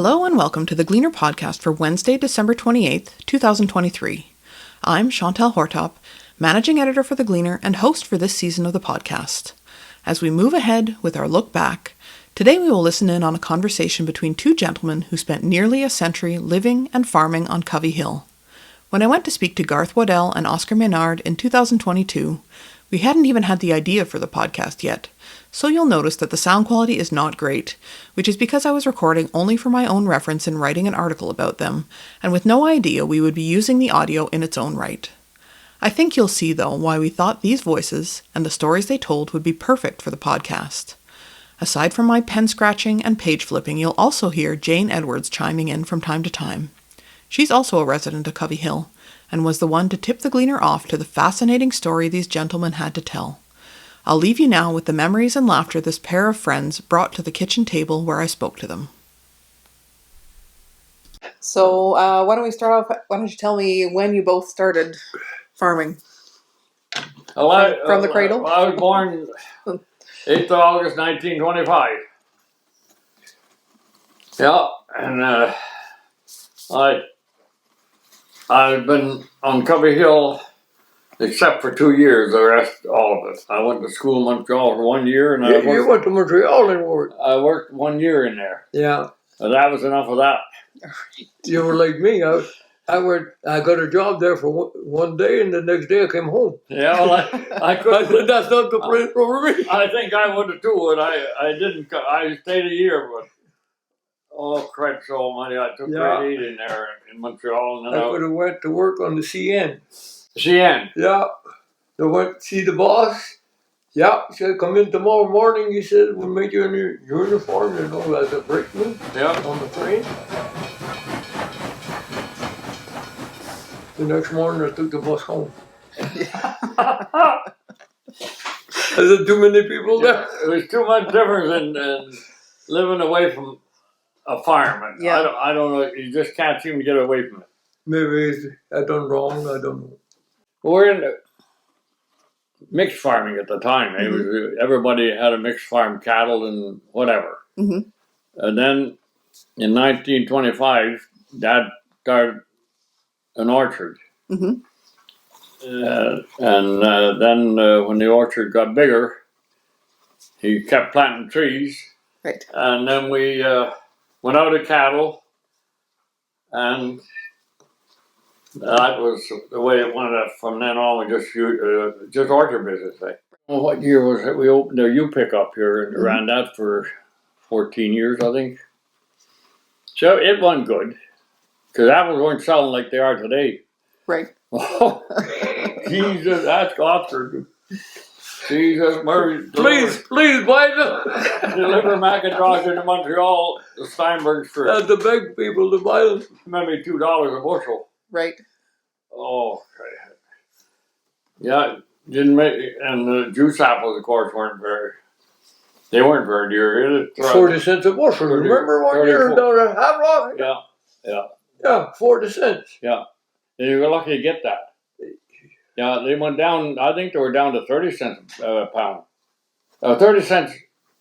Hello and welcome to the Gleaner Podcast for Wednesday, December 28th, 2023. I'm Chantal Hortop, Managing Editor for the Gleaner and host for this season of the podcast. As we move ahead with our look back, today we will listen in on a conversation between two gentlemen who spent nearly a century living and farming on Covey Hill. When I went to speak to Garth, Waddell and Oscar Maynard in 2022, we hadn't even had the idea for the podcast yet, so you'll notice that the sound quality is not great, which is because I was recording only for my own reference in writing an article about them, and with no idea we would be using the audio in its own right. I think you'll see, though, why we thought these voices and the stories they told would be perfect for the podcast. Aside from my pen scratching and page flipping, you'll also hear Jane Edwards chiming in from time to time. She's also a resident of Covey Hill, and was the one to tip the Gleaner off to the fascinating story these gentlemen had to tell. I'll leave you now with the memories and laughter this pair of friends brought to the kitchen table where I spoke to them. So, why don't we start off? Why don't you tell me when you both started farming? From the cradle? I was born 8th of August 1925. Yeah, and I've been on Covey Hill except for 2 years, the rest, all of it. I went to school in Montreal for 1 year. And you went to Montreal and worked? I worked 1 year in there. Yeah. And that was enough of that. You were like me. I got a job there for one day, and the next day I came home. Yeah, well, I couldn't. I said, that's not the place for me. I think I would have too, and I didn't. I stayed a year, but oh, Christ almighty, I took grade 8 in there in Montreal. And then I could have went to work on the CN. CN? Yeah. I went to see the boss. Yeah, he said, come in tomorrow morning. He said, we'll make you in your uniform, as a brakeman on the train. The next morning, I took the bus home. Is there too many people there? It was too much difference in living away from a farm. Yeah. I don't know. You just can't seem to get away from it. Maybe I done wrong. I don't know. We're in mixed farming at the time. Mm-hmm. It was everybody had a mixed farm, cattle and whatever. Mm-hmm. And then in 1925, Dad started an orchard. Mm-hmm. Then when the orchard got bigger, he kept planting trees. Right. And then we went out of cattle, and that was the way it went. From then on, we just orchard business. Well, what year was it? We opened a U-pick up here and ran that for 14 years, I think. So it wasn't good, because apples weren't selling like they are today. Right. Oh, Jesus, that's Oxford. Jesus, Murray. Please, buy them. Deliver Macintosh into Montreal, the Steinberg Street. And to beg people to buy them. Maybe $2 a bushel. Right. Oh, yeah, didn't make, and the juice apples, of course, weren't very dear. 40 cents a bushel. Remember 1 year down at Havelock? Yeah, 40 cents. Yeah, and you were lucky to get that. Yeah, they went down. I think they were down to 30 cents a pound. 30 cents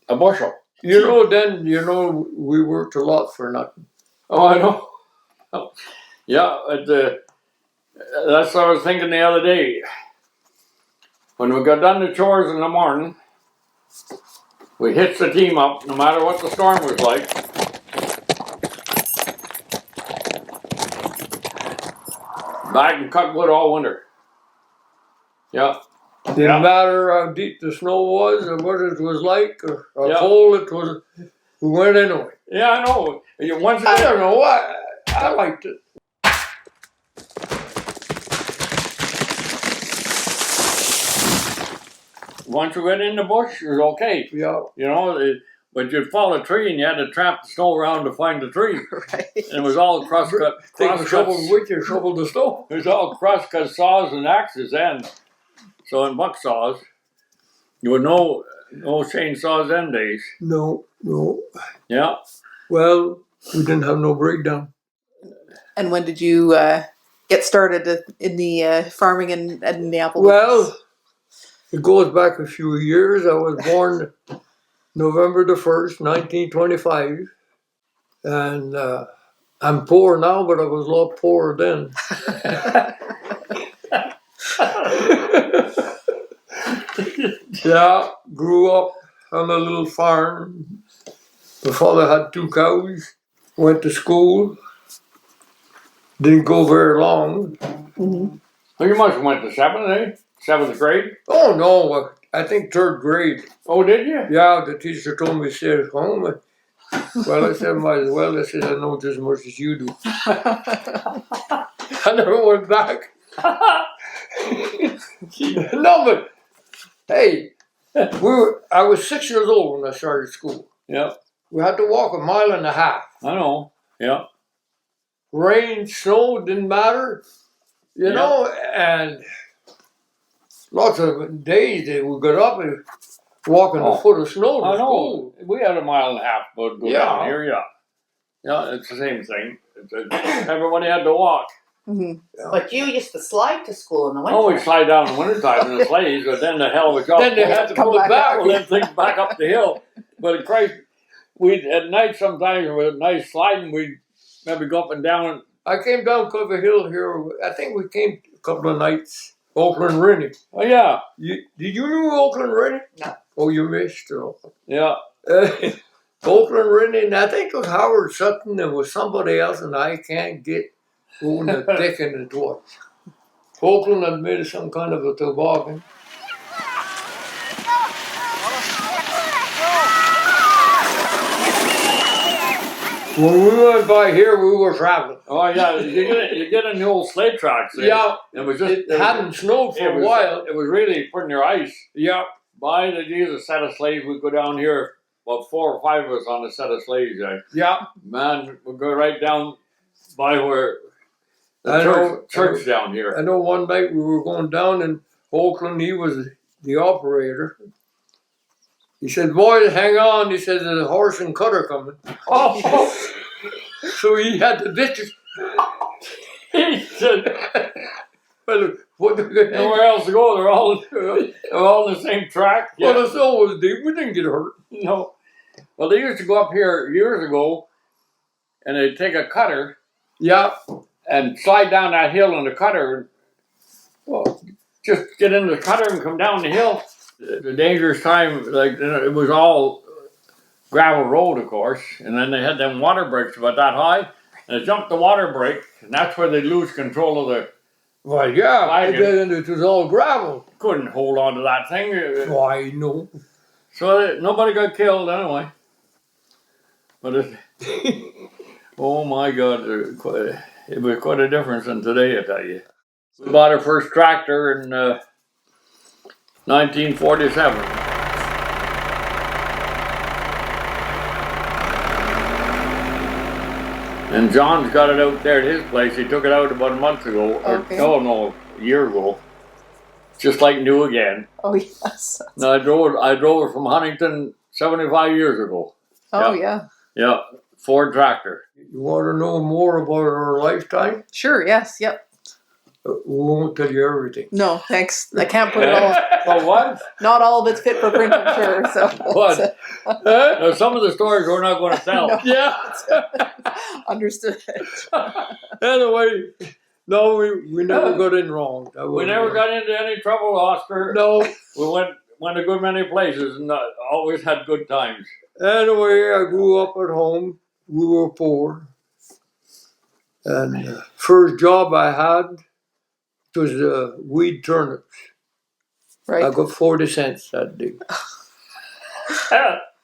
a bushel. Then we worked a lot for nothing. Oh, I know. Oh. Yeah, that's what I was thinking the other day. When we got done the chores in the morning, we hitched the team up, no matter what the storm was like. Back and cut wood all winter. Yeah. Didn't matter how deep the snow was or what it was like or how cold it was. We went anyway. Yeah, I know. I don't know. I liked it. Once you went in the bush, it was okay. Yeah. But you'd fall a tree and you had to tramp the snow around to find the tree. Right. And it was all cross-cut. Take a shovel with you, shovel the snow. It was all cross-cut saws and axes then. So in buck saws, there were no chainsaws them days. No. Yeah. Well, we didn't have no breakdown. And when did you get started in the farming in the apple? Well, it goes back a few years. I was born November the 1st, 1925. And I'm poor now, but I was a lot poorer then. Yeah, grew up on a little farm. My father had 2 cows. Went to school. Didn't go very long. Mm-hmm. So you must have went to 7th grade? Oh no, I think 3rd grade. Oh, did you? Yeah, the teacher told me to stay at home. Well, I said, might as well. I said, I know just as much as you do. I never went back. No, but hey, I was 6 years old when I started school. Yeah. We had to walk 1.5 miles. I know. Yeah. Rain, snow, didn't matter. You know, and lots of days that we got up and walking a foot of snow to school. We had 1.5 miles, but go down here, yeah, it's the same thing. Everybody had to walk. Mm-hmm. Yeah. But you used to slide to school in the winter. Oh, we slide down in the wintertime in the sleighs, but then the hell was up. Then they had to pull it back. Well, then things back up the hill. But Christ, at night sometimes with nice sliding, we'd maybe go up and down. I came down Covey Hill here. I think we came a couple of nights. Oakland Rennie. Oh yeah. Did you know Oakland Rennie? No. Oh, you missed it. Yeah. Oakland Rennie, and I think it was Howard Sutton. There was somebody else, and I can't get who the dickens it was. Oakland had made some kind of a toboggan. When we went by here, we were traveling. Oh yeah, you get in the old sled tracks there. Yeah, it hadn't snowed for a while. It was really putting your ice. Yeah. By the Jesus set of sleighs, we'd go down here, about 4 or 5 of us on a set of sleighs. Yeah. Man, we'd go right down by where the church down here. I know one night we were going down in Oakland, he was the operator. He said, boys, hang on. He said, there's a horse and cutter coming. Oh. So he had to ditch it. He said, well, nowhere else to go. They're all on the same track. Yeah. Well, the snow was deep. We didn't get hurt. No. Well, they used to go up here years ago, and they'd take a cutter. Yeah. And slide down that hill in the cutter. Well, just get into the cutter and come down the hill. The dangerous time, like, it was all gravel road, of course, and then they had them water breaks about that high, and they jumped the water break, and that's where they lose control of the. Well, yeah, wagon. It was all gravel. Couldn't hold on to that thing. Why, no. So nobody got killed anyway. But oh my God, it was quite a difference in today, I tell you. We bought our first tractor in 1947. And John's got it out there at his place. He took it out about a month ago. Okay. No, a year ago. Just like new again. Oh, yes. No, I drove it from Huntington 75 years ago. Oh, yeah. Yeah, Ford tractor. You want to know more about our lifetime? Sure, yes, yep. We won't tell you everything. No, thanks. I can't put it all. Well, what? Not all of it's fit for print, I'm sure. So. What? Now, some of the stories we're not going to tell. No. Yeah. Understood. Anyway, no, we never got in wrong. We never got into any trouble, Oscar. No. We went a good many places and always had good times. Anyway, I grew up at home. We were poor. And first job I had was weed turnips. Right. I got 40 cents that day.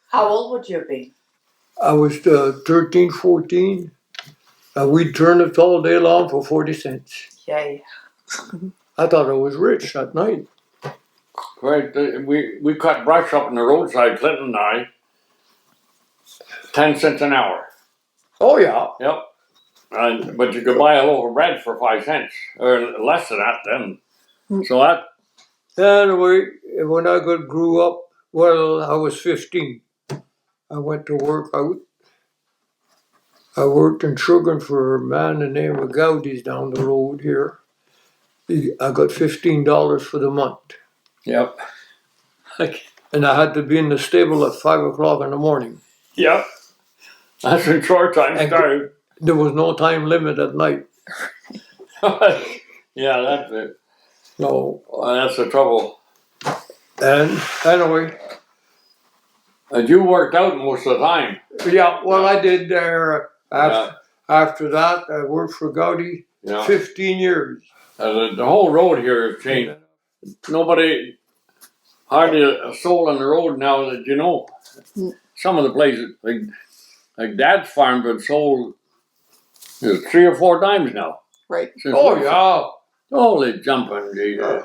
How old would you be? I was 13, 14. I weed turnips all day long for 40 cents. Yay. I thought I was rich that night. Right, we cut brush up on the roadside, Clinton and I. 10 cents an hour. Oh, yeah. Yep. But you could buy a loaf of bread for 5 cents, or less than that then. So that. Anyway, when I grew up, well, I was 15. I went to work out. I worked in sugar for a man named Gowdy's down the road here. I got $15 for the month. Yep. And I had to be in the stable at 5 o'clock in the morning. Yep. That's when short time And- started. There was no time limit at night. Yeah, that's it. So, That's the trouble. and anyway, And you worked out most of the time. yeah, well, I did there. Yeah. After that, I worked for Gowdy Yeah. 15 years. The whole road here has changed. Nobody, hardly a soul on the road now that you know. Some of the places, like Dad's farm, been sold 3 or 4 times now. Right. Since Oh, we- yeah. Holy jumping, Jesus.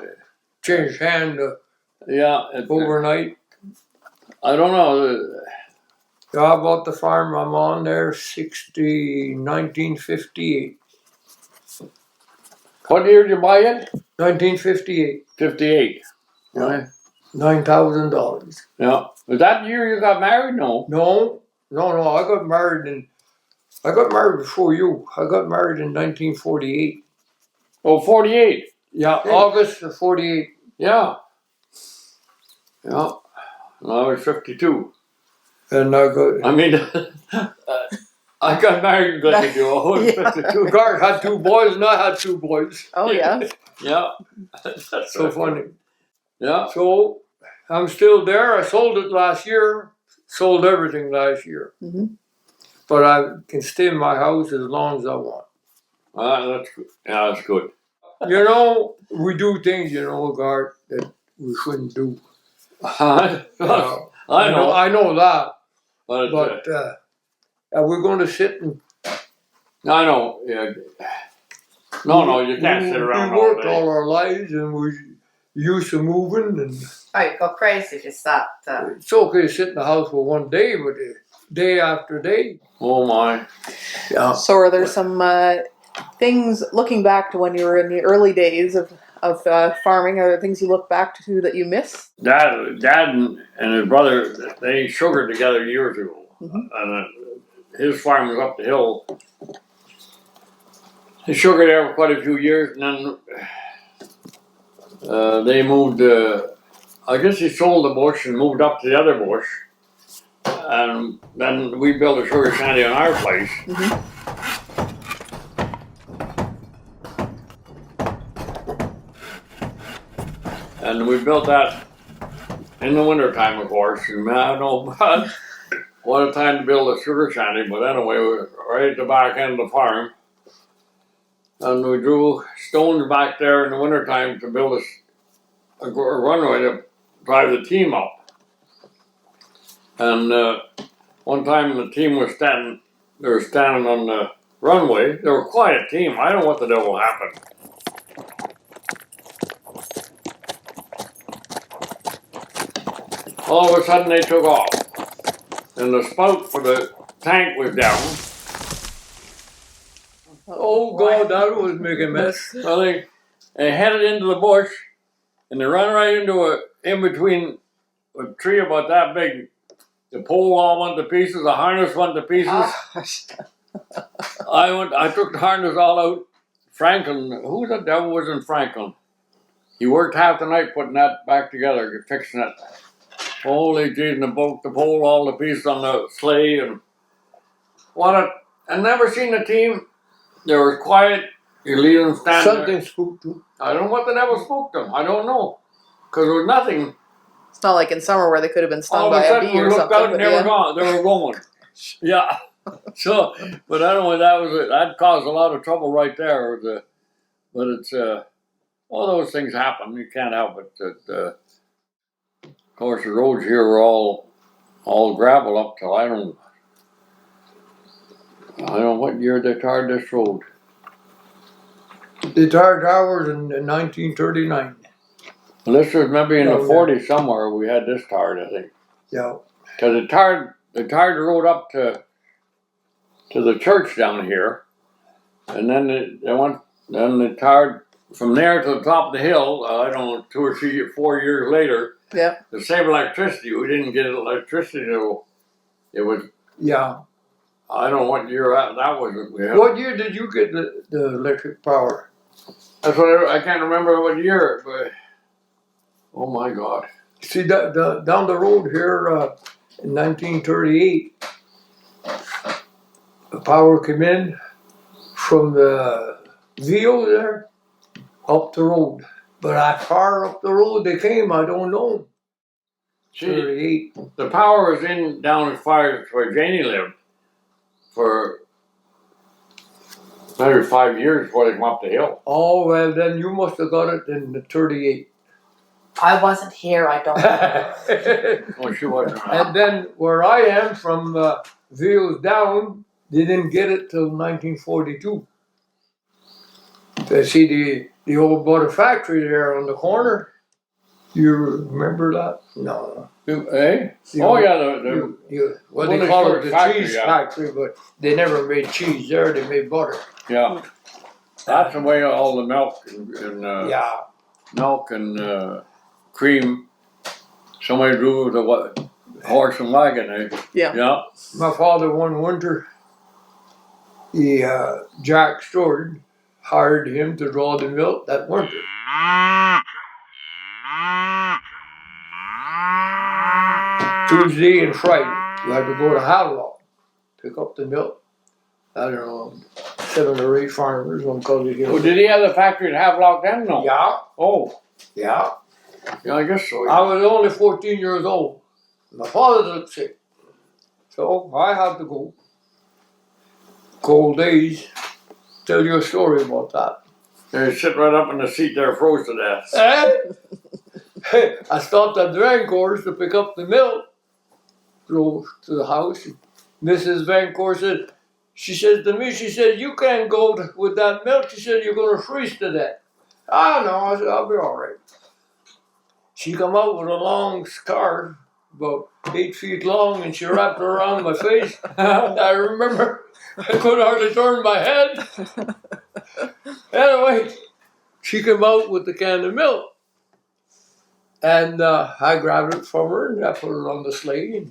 Changed hand Yeah. overnight. I don't know. Yeah, I bought the farm I'm on there 1958. What year did you buy it? 1958. 58. Yeah. Right. $9,000. Yeah. Was that the year you got married? No. No. I got married before you. I got married in 1948. Oh, 48. Yeah, Yeah. August of 48. Yeah. Yeah. And I was 52. And I got. I mean, I got married in 52. I was Yeah. 52. Garth had 2 boys and I had 2 boys. Oh, yeah. Yeah. That's So funny. Yeah. So I'm still there. I sold it last year. Sold everything last year. Mhm. But I can stay in my house as long as I want. That's good. Yeah, that's good. You know, we do things, Garth, that we shouldn't do. I know. I know that. But, But we're going to sit and I know. Yeah. No, you can't sit around We all worked day. all our lives and we're used to moving. And Oh, you go crazy if you start. it's okay to sit in the house for one day, but day after day. Oh my. Yeah. So are there some things, looking back to when you were in the early days of farming, are there things you look back to that you miss? Dad and his brother, they sugared together years ago. Mhm. And his farm was up the hill. He sugared there for quite a few years, and then they moved. I guess he sold the bush and moved up to the other bush. And then we built a sugar shanty on our place. Mhm. And we built that in the wintertime, of course. And I don't know what a time to build a sugar shanty, but anyway, we were right at the back end of the farm. And we drew stones back there in the wintertime to build a runway to drive the team up. And one time the team was standing on the runway. They were a quiet team. I don't know what the devil happened. All of a sudden they took off. And the spout for the tank was down. Oh, God, that was making a mess. So they headed into the bush, and they ran right into in between a tree about that big. The pole all went to pieces, the harness went to pieces. Gosh. I took the harness all out. Franklin, who the devil was in Franklin? He worked half the night putting that back together, fixing it. Holy jeez, and broke the pole all to pieces on the sleigh, and I never seen the team. They were quiet. You leave them standing there. Something spooked them. I don't know what the devil spooked them. I don't know. Because there was nothing. It's not like in summer where they could have been stung All of by a a sudden bee we or looked something. out and but they were yeah. gone. They were going. Yeah. So, but anyway, that caused a lot of trouble right there. But it's, all those things happen. You can't help it. Of course, the roads here were all gravel up till I don't know what year they tarred this road. They tarred ours in 1939. Well, this was maybe in the Oh, yeah. 40s somewhere we had this tarred, I think. Yeah. Because they tarred the road up to the church down here, and then they tarred from there to the top of the hill. I don't know, 2 or 3 or 4 years later. Yeah. To save electricity, we didn't get electricity till it was. Yeah. I don't know what year that was. We had. What year did you get the electric power? That's what I can't remember what year, but oh my God! See, down the road here in 1938, power came in from the VO there up the road. But how far up the road they came, I don't know. See, 38. the power was in down as far as where Janie lived for maybe 5 years before they come up the hill. Oh, well, then you must have got it in the 38. I wasn't here, I don't know. Oh, she wasn't. And then where I am from Veals down, they didn't get it till 1942. See the old butter factory there on the corner. You remember that? No. Eh? The Oh, old- yeah, well, Well, they they call started it the factory, cheese yeah. factory, but they never made cheese there. They made butter. yeah. That's the way all the milk and Yeah. milk and cream. Somebody drew with a horse and wagon, eh? Yeah. Yeah. My father one winter, Jack Stewart hired him to draw the milk that winter. Tuesday and Friday, you had to go to Havelock, pick up the milk. I don't know, 7 or 8 farmers on Covey Hill. Oh, did he have the factory at Havelock then? No. Yeah, Oh, yeah. yeah, I guess so. I was only 14 years old. My father looked sick. So I had to go. Cold days. Tell you a story about that. They sit right up in the seat there, froze to death. I stopped at Vancourt's to pick up the milk. Drove to the house. Mrs. Vancourt said, she says to me, she said, you can't go with that milk. She said, you're going to freeze to death. Ah, no, I said, I'll be all right. She come out with a long scarf, about 8 feet long, and she wrapped it around my face. I remember I could hardly turn my head. Anyway, she came out with the can of milk. And I grabbed it from her and I put it on the sleigh.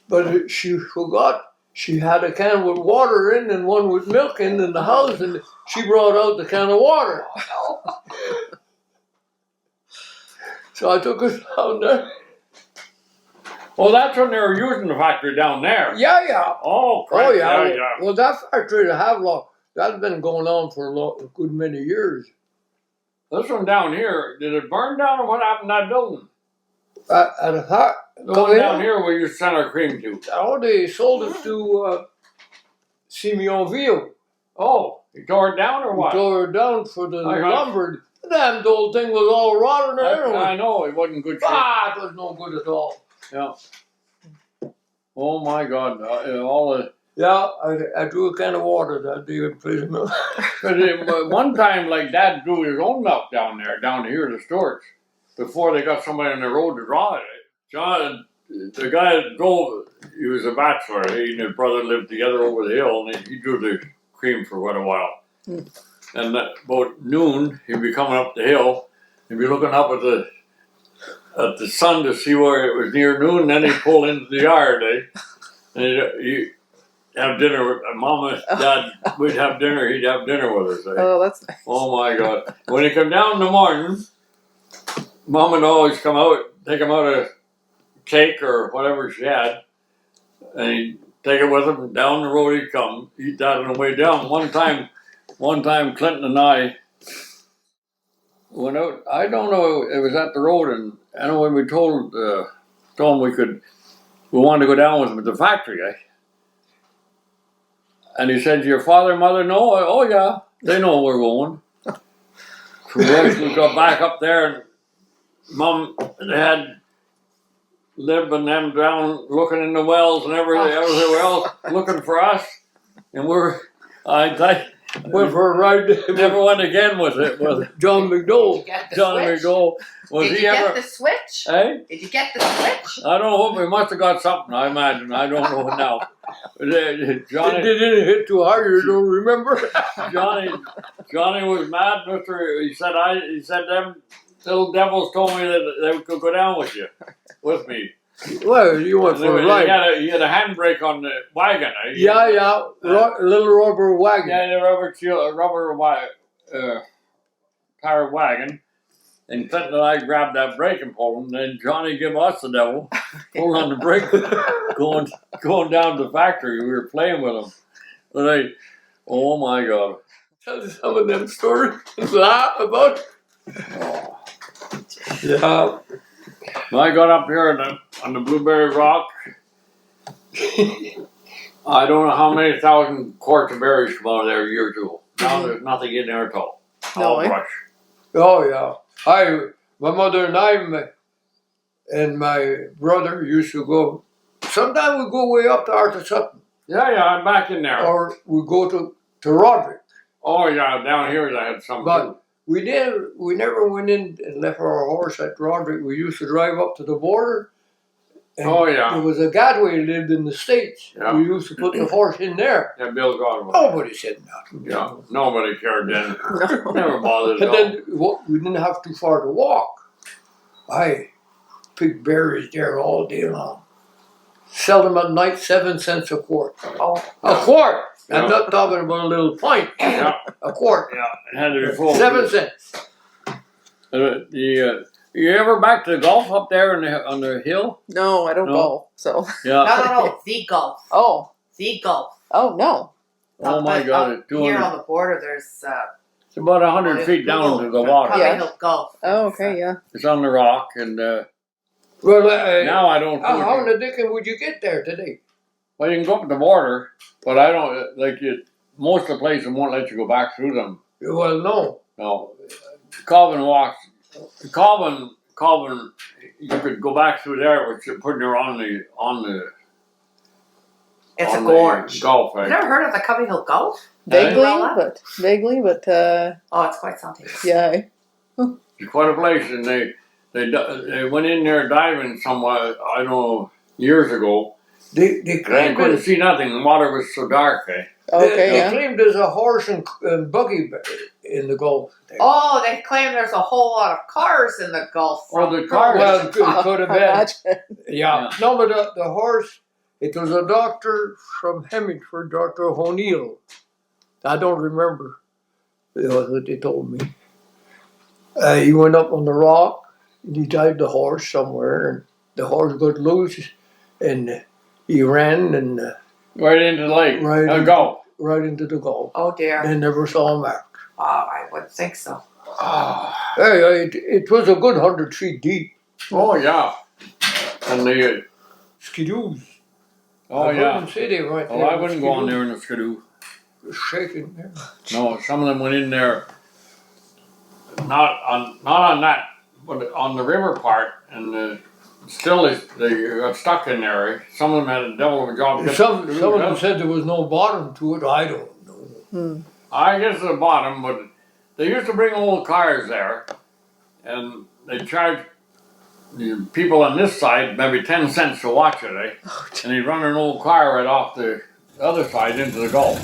But she forgot she had a can with water in and one with milk in the house, and she brought out the can of water. So I took it down there. Oh, that's when they were using the factory down there. Yeah. Oh, crap. Oh, yeah. Yeah. Well, that factory, the Havelock, that's been going on for a good many years. This one down here, did it burn down or what happened to that building? At a The one down here we used to send our cream to. Oh, they sold it to Simeon Ville. Oh, you tore it down or what? Tore it down for the I got- lumber. The damn old thing was all rotten there. I know, it wasn't good shape. It was no good at all. Yeah. Oh my God, all the... Yeah, I drew a can of water that day and played the milk. But one time, like, Dad drew his own milk down here, the Stewarts, before they got somebody on the road to draw it. John, the guy that drove, he was a bachelor. He and his brother lived together over the hill, and he drew the cream for quite a while. And about noon, he'd be coming up the hill, he'd be looking up at the sun to see where it was near noon, then he'd pull into the yard, and he'd have dinner with Mom and Dad. We'd have dinner. He'd have dinner with us. Oh, that's nice. Oh my God! When he come down in the morning, Mom would always come out, take him out a cake or whatever she had, and he'd take it with him. And down the road he'd come, eat that on the way down. One time, Clinton and I went out. I don't know. It was at the road, and anyway, we told him we wanted to go down with him at the factory. And he said, your father and mother know? Oh, yeah, they know we're going. So we got back up there, and Mom and Dad lived and them down looking in the wells and everything else, looking for us. And Went for a ride never went again with it. With John Did McDowell. you get the Johnny switch? McDowell. Was Did he you ever? get the switch? Eh? Did you get the switch? I don't know. We must have got something. I imagine. I don't know now. They Johnny. didn't hit too hard, you don't remember? Johnny was mad, Mister. He said them little devils told me that they could go down with me. Well, you went for a ride. He had a handbrake on the wagon. Eh? Yeah. Little rubber wagon. Yeah, the rubber tire wagon. And Clinton and I grabbed that brake and pulled him. Then Johnny gave us the devil, pulled on the brake, going down to the factory. We were playing with him. Oh my God. Tell some of them stories and laugh about it. Yeah. When I got up here on the Blueberry Rock, I don't know how many thousand quarts of berries come out of there a year or two. Now there's nothing in there at all. All brush. Oh yeah. My mother and I and my brother used to go. Sometimes we go way up to Arthur Sutton, Yeah, I'm back in there. or we go to Roderick. Oh yeah, down here I had some. But we never went in and left our horse at Roderick. We used to drive up to the border. And Oh, yeah. there was a Gadway lived in the States. Yeah. We used to put the horse in there. Yeah, Bill Godwin. Nobody said nothing. Yeah, nobody cared then. Never bothered And at all. then we didn't have too far to walk. I picked berries there all day long. Sell them at night, 7 cents a quart. Oh, A quart! I'm Yeah. not talking about a little pint. Yeah, A quart. yeah, it had to be full. 7 cents. You ever back to the golf up there on the hill? No, I don't No. golf. So. Yeah. no, the Gulf. Oh. The Gulf. Oh no. Oh my God, it's Here 200. on the border, there's It's about 100 feet down to the water. Covey Yeah. Hill Gulf. Oh, okay, yeah. It's on the rock, and Well, now I don't. how in the dickens would you get there today? Well, you can go up the border, but I don't like it. Most of the places won't let you go back through them. Well, no. No, Calvin walks. Calvin. You could go back through there, which you're putting her on the It's a on the gorge. Gulf. You never heard of the Covey Hill Gulf? Vaguely, Well, but Oh, it's quite something. yeah. It's quite a place, and they went in there diving somewhere. I don't know, years ago. They And I claim couldn't see nothing. The water was so dark. Okay, they yeah. claim there's a horse and buggy in the Gulf. There. Oh, they claim there's a whole lot of cars in the Gulf. Oh, the cars. Well, it could have been. Imagine. Yeah. No, but the horse, it was a doctor from Hemingford, Dr. O'Neill. I don't remember. That was what they told me. He went up on the rock, and he tied the horse somewhere, and the horse got loose, and he ran and Right into the lake. Right. Gulf. right into the Gulf. Oh dear. And never saw him back. I wouldn't think so. Hey, it was a good 100 feet deep. Oh yeah. And the Skidoos. oh I yeah. heard them say they went Oh, there I with wouldn't go on Skidoos. there in the skidoo. Shaking there. No, some of them went in there. Not on that, but on the river part, and still they got stuck in there. Some of them had a devil of a job. Some of them said there was no bottom to it. I don't know. I guess the bottom, but they used to bring old cars there, and they charge the people on this side maybe 10 cents to watch it, and they'd run an old car right off the other side into the Gulf.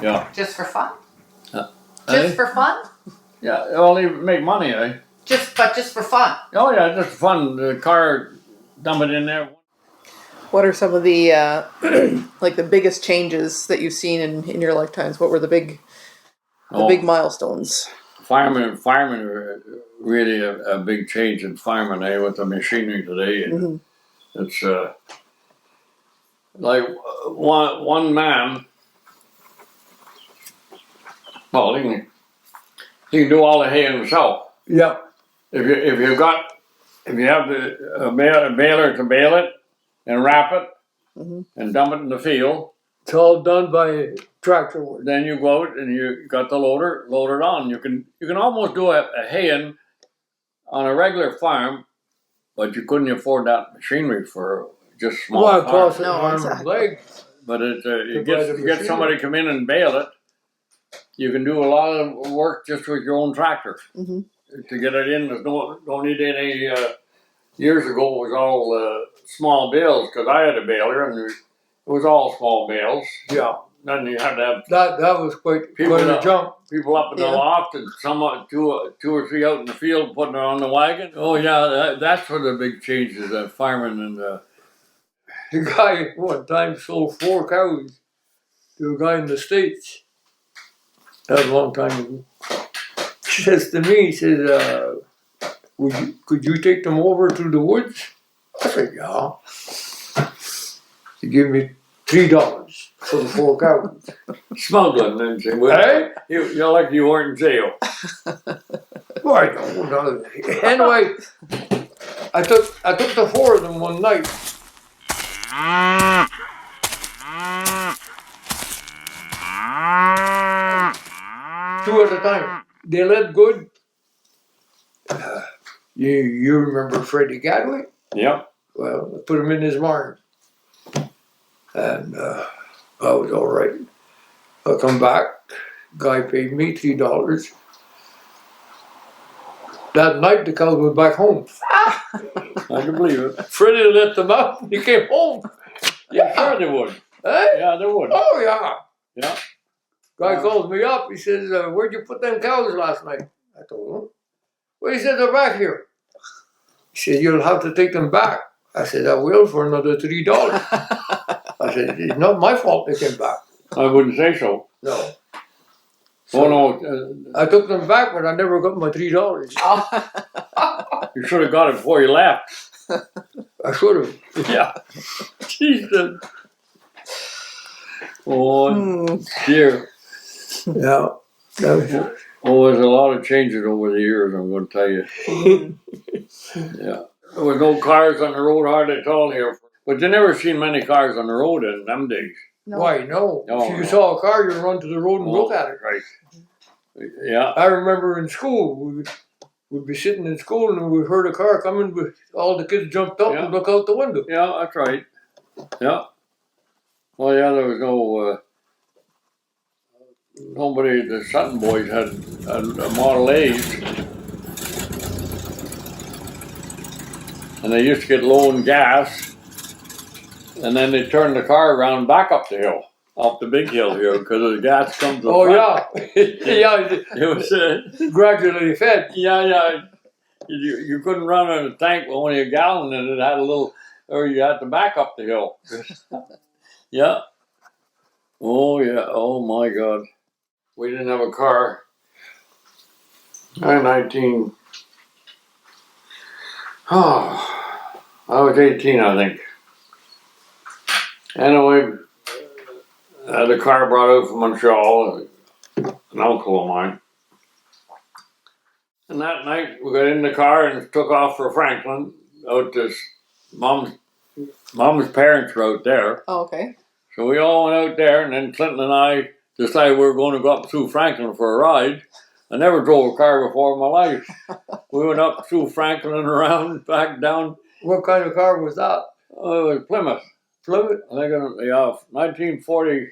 Yeah. Just for fun? Eh? Just for fun? Yeah, well, they make money, eh? Just for fun. Oh yeah, just fun. The car, dump it in there. What are some of the like the biggest changes that you've seen in your lifetimes? What were the big milestones? Firemen are really a big change in firemen, with the machinery today. And it's like one man. Well, he can do all the hay himself. Yeah. If you have a baler to bale it and wrap it and dump it in the field, It's all done by tractor work. then you go out and you got the loader, load it on. You can almost do a haying on a regular farm, but you couldn't afford that machinery for just small Well, it farms. costs an No, arm exactly. and leg. But To you buy the get machinery. somebody to come in and bale it. You can do a lot of work just with your own tractor. To get it in, there's don't need any. Years ago, it was all small bales because I had a baler and it was all small bales. Yeah. Then you had to have That was quite People a that- jump. people up in the Yeah. loft and two or three out in the field putting it on the wagon. Oh yeah, that's where the big change is. Firemen and The guy one time sold 4 cows to a guy in the States. That was a long time ago. He says to me, he says, could you take them over to the woods? I said, yeah. He gave me $3 for the 4 cows. Smuggling, didn't you? Hey? You're like you weren't in jail. Well, I don't know. Anyway, I took the 4 of them one night. 2 at a time. They led good. You remember Freddie Gadway? Yep. Well, I put him in his barn. And I was all right. I come back. Guy paid me $3. That night, the cows were back home. I can believe it. Freddie let them out. He came home. Yeah, sure they would. Hey? Yeah, they would. Oh, yeah. Yeah. Guy calls me up. He says, where'd you put them cows last night? I told him. Well, he said, they're back here. He said, you'll have to take them back. I said, I will for another $3. I said, it's not my fault they came back. I wouldn't say so. No. Oh, no. I took them back, but I never got my $3. You should have got it before you left. I should have. Yeah. Jesus. Oh, dear. Yeah. That was it. Oh, there's a lot of changes over the years, I'm going to tell you. Yeah. There was no cars on the road hardly at all here. But you never seen many cars on the road in them days. No. Why, no. No, If you no. saw a car, you'd run to the road and look at it. Right. Yeah. I remember in school, we'd be sitting in school and we heard a car coming, but all the kids jumped up and looked out the window. Yeah, that's right. Yeah. Well, yeah, there was no, nobody, the Sutton boys had a Model A's. And they used to get low in gas. And then they turned the car around back up the hill, up the big hill here, because the gas comes to the front. Yeah. Yeah. It was, Gradually fed. yeah. You couldn't run on a tank with only a gallon and it had a little, or you had to back up the hill. Yeah. Oh, yeah. Oh, my God. We didn't have a car. I was 18, I think. Anyway, I had a car brought out from Montreal, an uncle of mine. And that night, we got in the car and took off for Franklin, out to Mom's parents were out there. Oh, okay. So we all went out there, and then Clinton and I decided we were going to go up through Franklin for a ride. I never drove a car before in my life. We went up through Franklin and around, back down. What kind of car was that? Oh, it was Plymouth. Plymouth? I think, 1940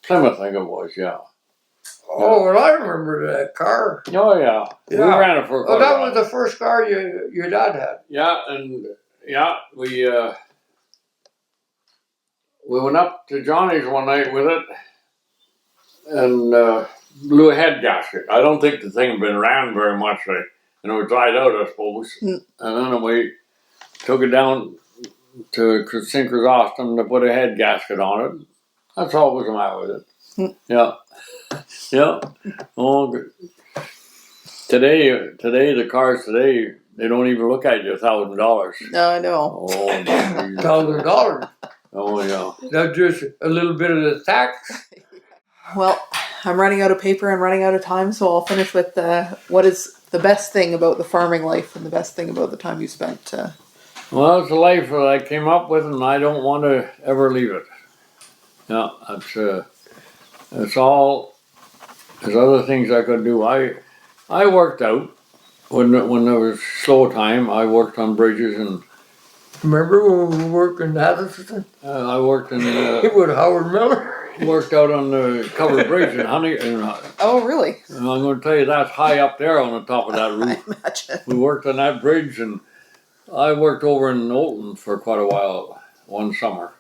Plymouth, I think it was, yeah. Oh, well, I remember that car. Oh, yeah. We ran it for quite a that while. was the first car your dad had. Yeah, and we went up to Johnny's one night with it and blew a head gasket. I don't think the thing had been ran very much, and it was dried out, I suppose. And then we took it down to St. Chrysostom to put a head gasket on it. That's all was the matter with it. Yeah. Yeah. Oh, good. Today, the cars today, they don't even look at you $1,000. No, I know. Oh, $1,000. oh yeah. That's just a little bit of the tax. Well, I'm running out of paper and running out of time, so I'll finish with what is the best thing about the farming life and the best thing about the time you spent. Well, it's a life that I came up with, and I don't want to ever leave it. Yeah, it's all. There's other things I could do. I worked out when there was slow time. I worked on bridges, and Remember when we worked in Addison? I worked in With Howard Miller? worked out on the covered bridge in Honey. Oh, really? And I'm going to tell you, that's high up there on the top of that roof. I imagine. We worked on that bridge, and I worked over in Knowlton for quite a while, one summer.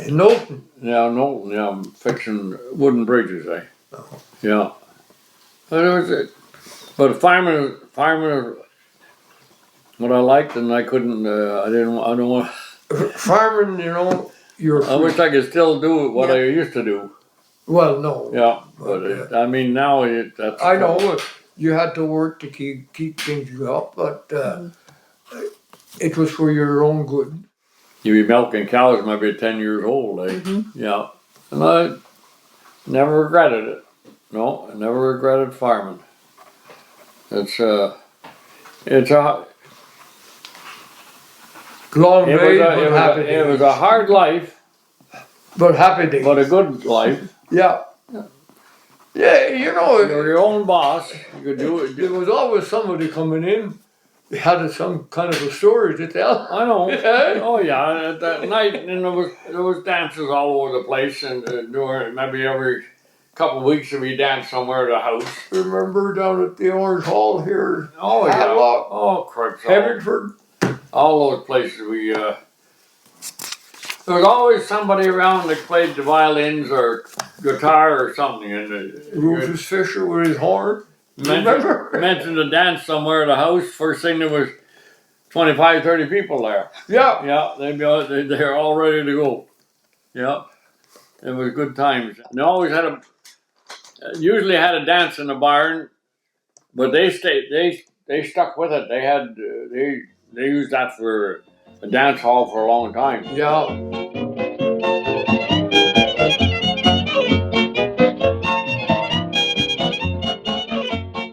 Knowlton. Yeah, Knowlton, yeah, I'm fixing wooden bridges, Yeah. But it was, but farming, what I liked, and I couldn't, I don't want. Farming, you're I wish I could still do what I used to do. Well, no. Yeah, but I mean now that's. I know you had to work to keep things up, but it was for your own good. You be milking cows maybe 10 years old, eh? Yeah. And I never regretted it. No, I never regretted farming. It's a Long it days, but was happy it was days. a hard life, But happy days. but a good life. Yeah. Yeah, you know, You're your own boss. You could do it. there was always somebody coming in. They had some kind of a story to tell. I know. Yeah. Oh yeah, at that night, and there was dances all over the place, and during maybe every couple of weeks we danced somewhere at the house. Remember down at the Orange Hall here? Oh yeah. Hadlock, Oh crap. Hemmingford. All those places we. There was always somebody around that played the violins or guitar or something, and Rufus Fisher with his horn. mentioned a dance somewhere at the house. First thing there was 25, 30 people there. Yeah. Yeah, they're all ready to go. Yeah, it was good times. And they always usually had a dance in the barn, but they stuck with it. They had they used that for a dance hall for a long time. Yeah.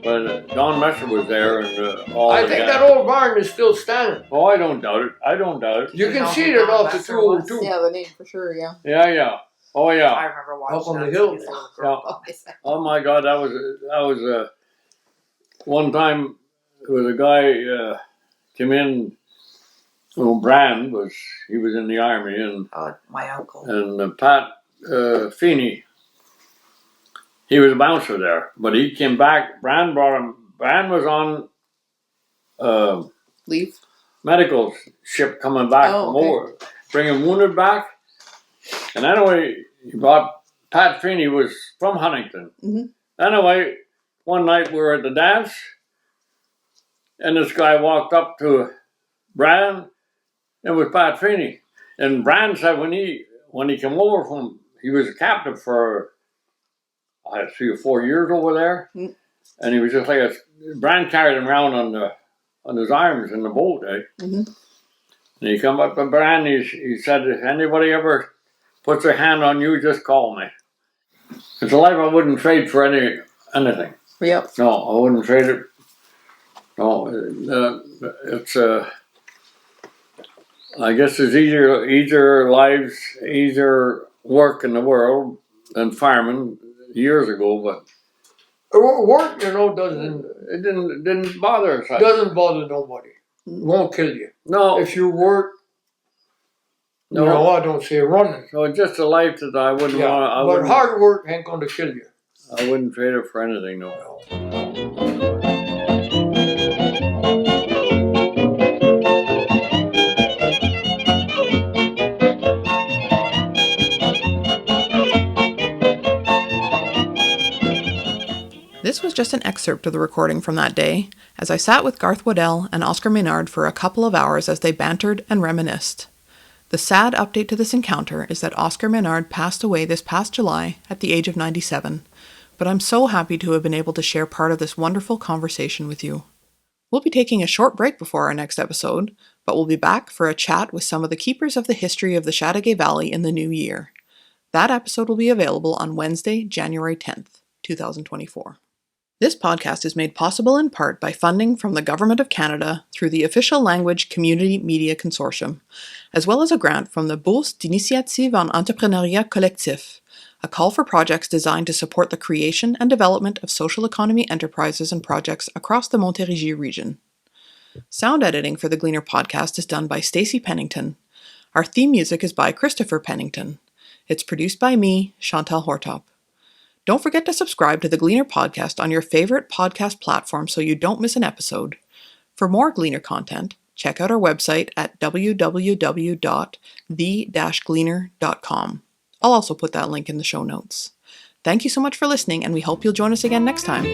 But Don Messer was there, and all. I think that old barn is still standing. Oh, I don't doubt it. I don't doubt it. You can see it off the 202. Yeah, the name for sure, yeah. Yeah. Oh yeah. I remember watching Up on that the hill. as a little girl. Oh my God, that was one time. There was a guy came in. Well, Brand was in the army, and My uncle. and Pat Feeney. He was a bouncer there, but he came back. Brand brought him. Brand was on Leave. medical ship coming back from over, bringing wounded back. And anyway, he brought Pat Feeney was from Huntington. Anyway, one night we were at the dance, and this guy walked up to Brand. It was Pat Feeney. And Brand said when he came over he was a captain for 3 or 4 years over there, and he was just like Brand carried him around on his arms in the boat, eh? And he come up to Brand. He said, if anybody ever puts their hand on you, just call me. It's a life I wouldn't trade for anything. Yep. No, I wouldn't trade it. No, it's I guess there's easier lives, easier work in the world than farming years ago, but Work, didn't bother us. doesn't bother nobody. It won't kill you. No, If you work, no. I don't say running. So it's just a life that I wouldn't want. But hard work ain't going to kill you. I wouldn't trade it for anything, no. This was just an excerpt of the recording from that day, as I sat with Garth Waddell and Oscar Maynard for a couple of hours as they bantered and reminisced. The sad update to this encounter is that Oscar Maynard passed away this past July at the age of 97, but I'm so happy to have been able to share part of this wonderful conversation with you. We'll be taking a short break before our next episode, but we'll be back for a chat with some of the keepers of the history of the Chateauguay Valley in the new year. That episode will be available on Wednesday, January 10th, 2024. This podcast is made possible in part by funding from the Government of Canada through the Official Language Community Media Consortium, as well as a grant from the Bourse d'Initiative en Entrepreneuriat Collectif, a call for projects designed to support the creation and development of social economy enterprises and projects across the Montérégie region. Sound editing for the Gleaner Podcast is done by Stacey Pennington. Our theme music is by Christopher Pennington. It's produced by me, Chantal Hortop. Don't forget to subscribe to the Gleaner Podcast on your favorite podcast platform so you don't miss an episode. For more Gleaner content, check out our website at www.the-gleaner.com. I'll also put that link in the show notes. Thank you so much for listening, and we hope you'll join us again next time.